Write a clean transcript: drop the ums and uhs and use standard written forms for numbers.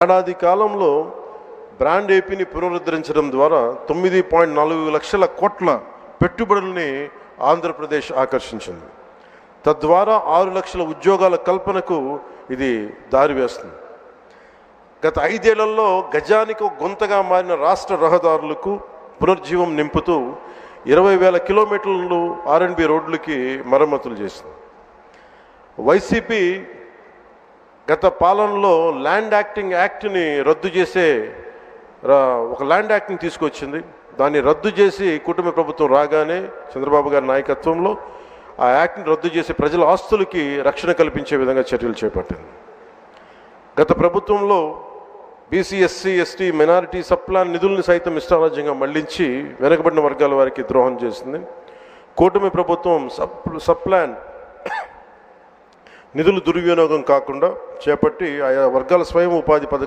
ఏడాది కాలంలో బ్రాండ్ ఏపీని పునరుద్ధరించడం ద్వారా 9.4 లక్షల కోట్ల పెట్టుబడుల్ని ఆంధ్రప్రదేశ్ ఆకర్షించింది. తద్వారా 6 లక్షల ఉద్యోగాల కల్పనకు ఇది దారి వేస్తుంది. గత 5 ఏళ్లలో గజానికి ఒక గుంతగా మారిన రాష్ట్ర రహదారులకు పునర్జీవం నింపుతూ 20,000 కిలోమీటర్లు R&B రోడ్లకి మరమ్మతులు చేసింది. వైసీపీ గత పాలనలో ల్యాండ్ యాక్ట్ని రద్దు చేసే ఒక ల్యాండ్ యాక్ట్ని తీసుకొచ్చింది. దాన్ని రద్దు చేసి కుటుంబ ప్రభుత్వం రాగానే చంద్రబాబు గారి నాయకత్వంలో ఆ యాక్ట్ని రద్దు చేసి ప్రజల ఆస్తులకి రక్షణ కల్పించే విధంగా చర్యలు చేపట్టింది. గత ప్రభుత్వంలో BC, SC, ST, minority sub plan నిధుల్ని సైతం ఇష్టారాజ్యంగా మళ్లించి వెనుకబడిన వర్గాల వారికి ద్రోహం చేసింది. కూటమి ప్రభుత్వం సప్లాన్ నిధులు దుర్వినియోగం కాకుండా చేపట్టి ఆయా వర్గాల స్వయం ఉపాధి పథకం